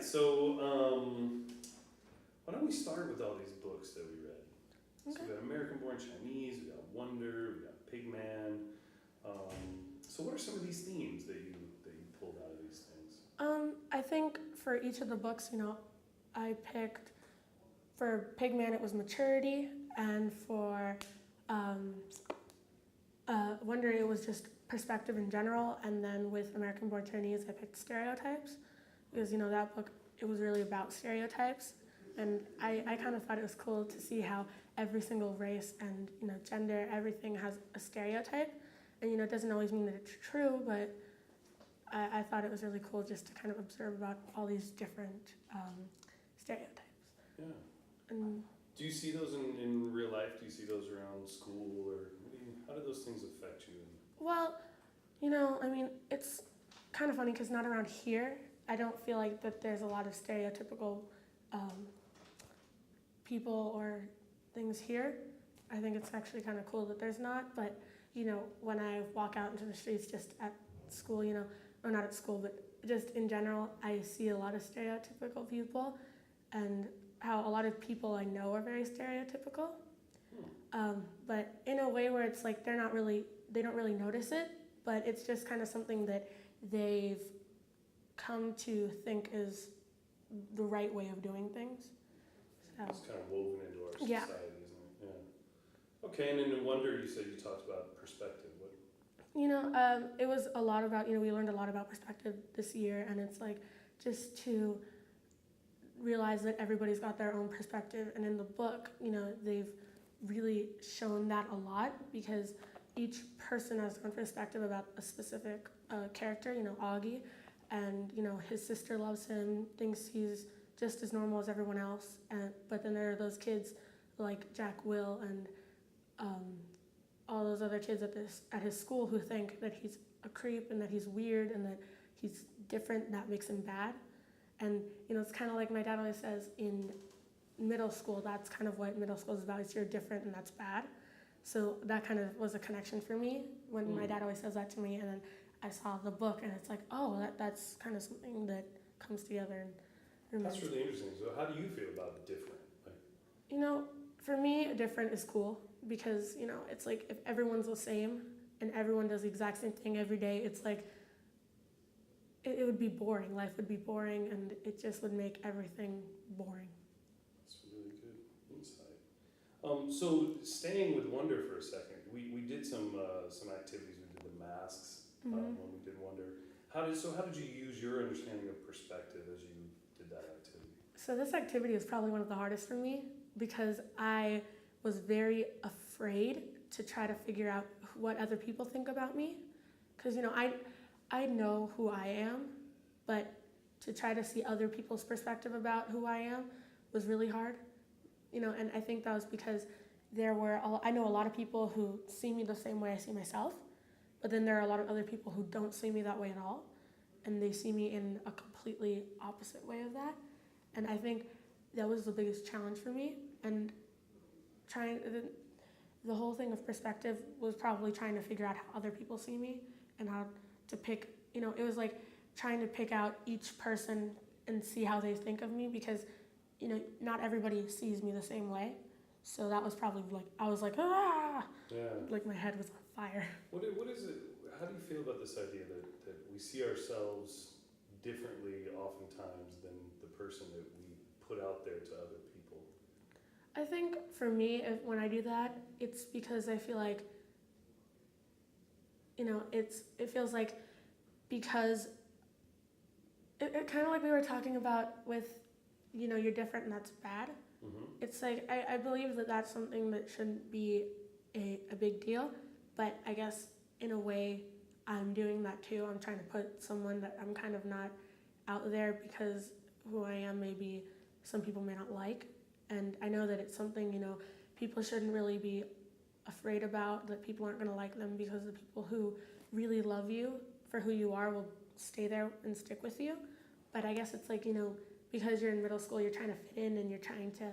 so why don't we start with all these books that we read? Okay. So we got American Born Chinese, we got Wonder, we got Pigman. So what are some of these themes that you pulled out of these things? I think for each of the books, I picked, for Pigman it was maturity, and for Wonder it was just perspective in general, and then with American Born Chinese I picked stereotypes, because that book, it was really about stereotypes, and I kind of thought it was cool to see how every single race and gender, everything has a stereotype, and it doesn't always mean that it's true, but I thought it was really cool just to kind of observe about all these different stereotypes. Yeah. And Do you see those in real life? Do you see those around school, or how do those things affect you? well, it's kind of funny because not around here, I don't feel like that there's a lot of stereotypical people or things here. I think it's actually kind of cool that there's not, but when I walk out into the streets just at school, or not at school, but just in general, I see a lot of stereotypical people, and how a lot of people I know are very stereotypical. But in a way where it's like they don't really notice it, but it's just kind of something that they've come to think is the right way of doing things. So, It's kind of woven into our society, Yeah. isn't it? Yeah. Okay, and in Wonder, you said you talked about perspective. What? it was a lot about, we learned a lot about perspective this year, and it's like just to realize that everybody's got their own perspective, and in the book, they've really shown that a lot, because each person has their own perspective about a specific character, Augie, and his sister loves him, thinks he's just as normal as everyone else, but then there are those kids like Jack, Will, and all those other kids at his school who think that he's a creep and that he's weird and that he's different, and that makes him bad. And it's kind of like my dad always says, in middle school, that's kind of what middle school is about, is you're different and that's bad. So that kind of was a connection for me when my dad always says that to me, and then I saw the book and it's like, oh, that's kind of something that comes together. And That's really interesting. So how do you feel about different? for me, different is cool, because it's like if everyone's the same and everyone does the exact same thing every day, it's like it would be boring. Life would be boring, and it just would make everything boring. That's really good insight. So staying with Wonder for a second, we did some activities. We did the masks when we did Wonder. How did you use your understanding of perspective as you did that activity? So this activity was probably one of the hardest for me, because I was very afraid to try to figure out what other people think about me, because I know who I am, but to try to see other people's perspective about who I am was really hard, and I think that was because I know a lot of people who see me the same way I see myself, but then there are a lot of other people who don't see me that way at all, and they see me in a completely opposite way of that, and I think that was the biggest challenge for me, and the whole thing of perspective was probably trying to figure out how other people see me and how to pick, it was like trying to pick out each person and see how they think of me, because, not everybody sees me the same way. So that was probably like, I was like, ah! Yeah. Like my head was on fire. What is it, how do you feel about this idea that we see ourselves differently oftentimes than the person that we put out there to other people? I think for me, when I do that, it's because I feel like, it feels like, because it kind of like we were talking about with, you're different and that's bad. Mm-hmm. It's like, I believe that that's something that shouldn't be a big deal, but I guess in a way I'm doing that too. I'm trying to put someone that I'm kind of not out there, because who I am maybe some people may not like, and I know that it's something, people shouldn't really be afraid about, that people aren't going to like them, because the people who really love you for who you are will stay there and stick with you. But I guess it's like, because you're in middle school, you're trying to fit in, and you're trying to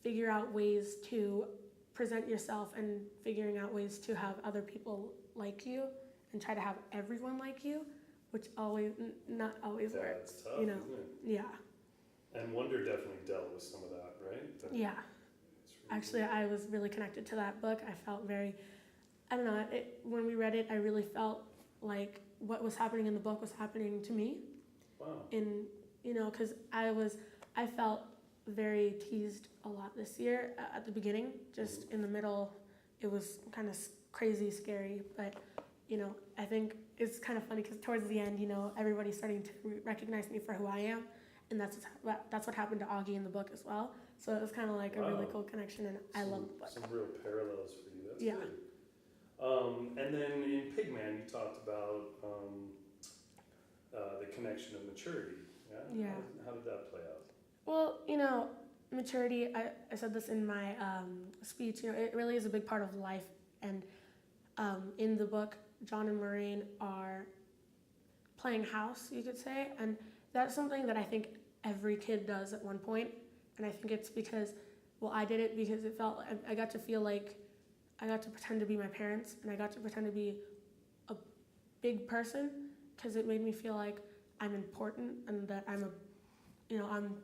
figure out ways to present yourself, and figuring out ways to have other people like you and try to have everyone like you, which not always Yeah, works. it's tough, You know, isn't it? yeah, And Wonder definitely dealt with some of that, right? yeah. It's really Actually, I was really connected to that book. I felt very, I don't know, when we read it, I really felt like what was happening in the book was happening to me. Wow. Because I felt very teased a lot this year at the beginning. Just in the middle, it was kind of crazy, scary. But, I think it's kind of funny because towards the end, everybody's starting to recognize me for who I am. And that's what happened to Augie in the book as well. So it was kind of like a really cool connection, and I love the book. Some real parallels for you. That's Yeah. good. And then in Pigman, you talked about the connection of maturity. Yeah. Yeah. How did that play out? Well, maturity, I said this in my speech, it really is a big part of life. And in the book, John and Maureen are playing house, you could say. And that's something that I think every kid does at one point. And I think it's because, I did it because it felt, I got to feel like I got to pretend to be my parents, and I got to pretend to be a big person, because it made me feel like I'm important and that I'm I'm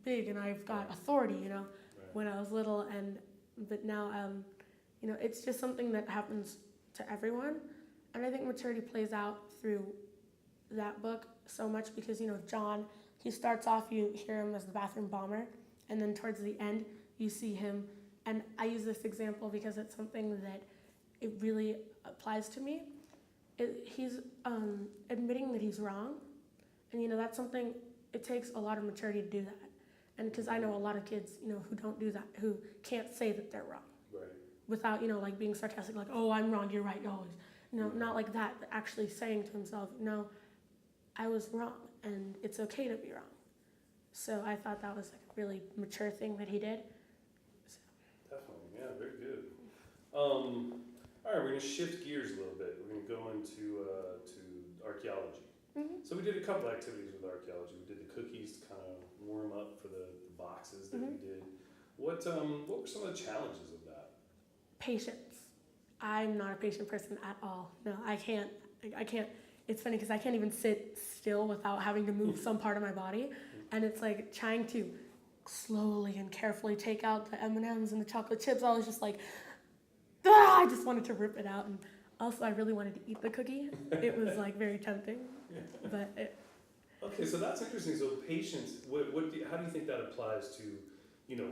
big and I've got authority, Right. when I was little. But now, it's just something that happens to everyone. And I think maturity plays out through that book so much because, John, he starts off, you hear him as the bathroom bomber, and then towards the end, you see him, and I use this example because it's something that it really applies to me. He's admitting that he's wrong, and, that's something, it takes a lot of maturity to do that. And because I know a lot of kids, who don't do that, who can't say that they're wrong. Right. Without, like being sarcastic, like, oh, I'm wrong, you're right, always. Not like that, but actually saying to himself, no, I was wrong, and it's okay to be wrong. So I thought that was like a really mature thing that he did. So. Definitely, yeah, very good. All right, we're gonna shift gears a little bit. We're gonna go into to archaeology. Mm-hmm. So we did a couple activities with archaeology. We did the cookies to kind of warm up for the boxes that we did. What were some of the challenges of that? Patience. I'm not a patient person at all. No, I can't. It's funny because I can't even sit still without having to move some part of my body. And it's like trying to slowly and carefully take out the M&Ms and the chocolate chips. I was just like, I just wanted to rip it out. And also I really wanted to eat the cookie. It was like very tempting. But Okay, so that's interesting. So patience, how do you think that applies to,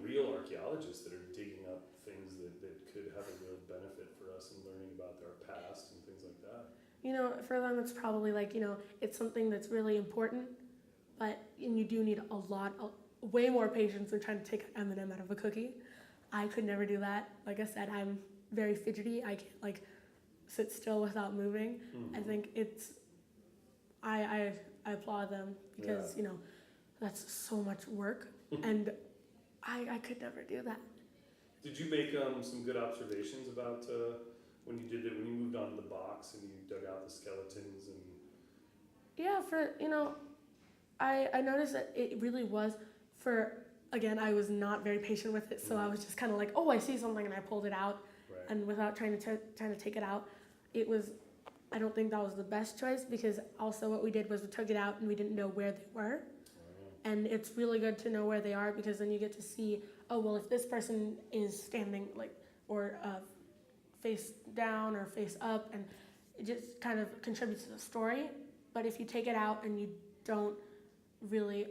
real archaeologists that are digging up things that could have a real benefit for us in learning about our past and things like that? For them it's probably like, it's something that's really important, and you do need way more patience than trying to take an M&M out of a cookie. I could never do that. Like I said, I'm very fidgety. I can't sit still without moving. Mm-hmm. I think I applaud them because, that's so much work, and I could never do that. Did you make some good observations about when you moved on to the box and you dug out the skeletons and? Yeah, I noticed that it really was again, I was not very patient with it, so I was just kind of like, oh, I see something, and I pulled it out, Right. and without trying to take it out, I don't think that was the best choice, because also what we did was we took it out and we didn't know where they were. And it's really good to know where they are, because then you get to see, oh, well, if this person is standing or face down or face up, and it just kind of contributes to the story. But if you take it out and you don't really,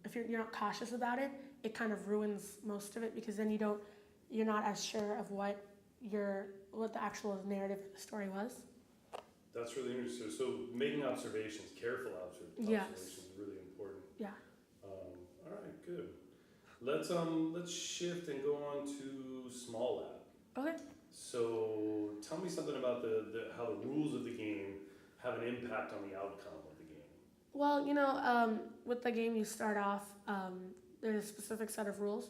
if you're not cautious about it, it kind of ruins most of it, because then you're not as sure of what the actual narrative of the story was. That's really interesting. So making observations, careful observations, is really important. Yeah. All right, good. Let's shift and go on to Small Lab. Okay. So tell me something about how the rules of the game have an impact on the outcome of the game. Well, with the game you start off, there's a specific set of rules,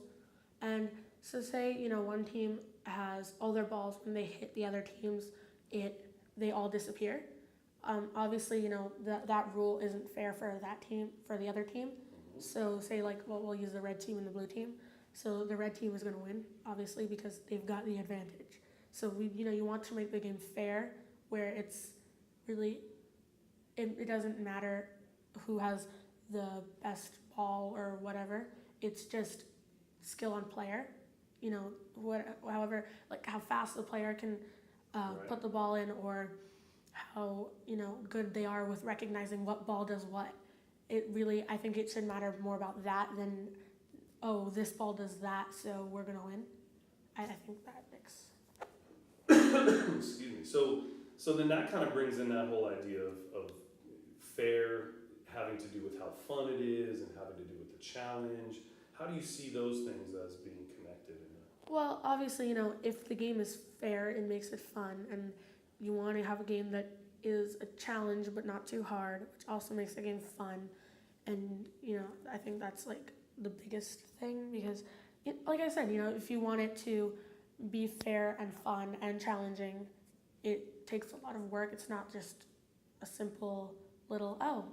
and so say one team has all their balls. When they hit the other teams, they all disappear. Obviously, that rule isn't fair for that team, for the other team. Mm-hmm. So say we'll use the red team and the blue team. So the red team is going to win, obviously, because they've got the advantage. So you want to make the game fair, where it's really it doesn't matter who has the best ball or whatever. It's just skill on player. You know, however, like how fast the player can Right. put the ball in, or how, you know, good they are with recognizing what ball does what. It really, I think it should matter more about that than, oh, this ball does that, so we're gonna win. I think that makes. Excuse me. So then that kind of brings in that whole idea of fair having to do with how fun it is and having to do with the challenge. How do you see those things as being connected in a Well, obviously, you know, if the game is fair, it makes it fun, and you want to have a game that is a challenge but not too hard, which also makes the game fun. And you know, I think that's like the biggest thing because, like I said, you know, if you want it to be fair and fun and challenging, it takes a lot of work. It's not just a simple little, oh,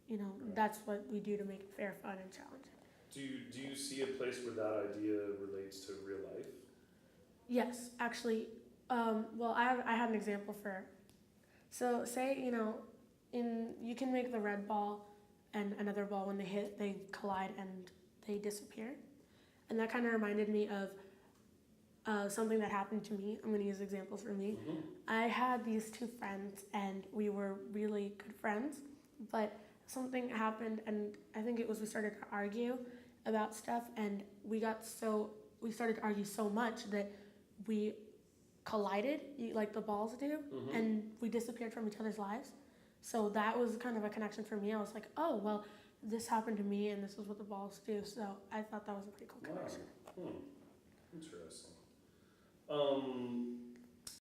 you know, Right. that's what we do to make it fair, fun, and challenging. Do you see a place where that idea relates to real life? Yes, actually. Well, I had an example for. So say, you know, you can make the red ball and another ball, when they hit, they collide and they disappear, and that kind of reminded me of something that happened to me. I'm going to use examples for me. Mm-hmm. I had these two friends and we were really good friends, but something happened, and I think it was we started to argue about stuff, and we started to argue so much that we collided, like the balls do, Mm-hmm. and we disappeared from each other's lives. So that was kind of a connection for me. I was like, oh, well, this happened to me, and this is what the balls do. So I thought that was a pretty cool connection. Wow. Interesting.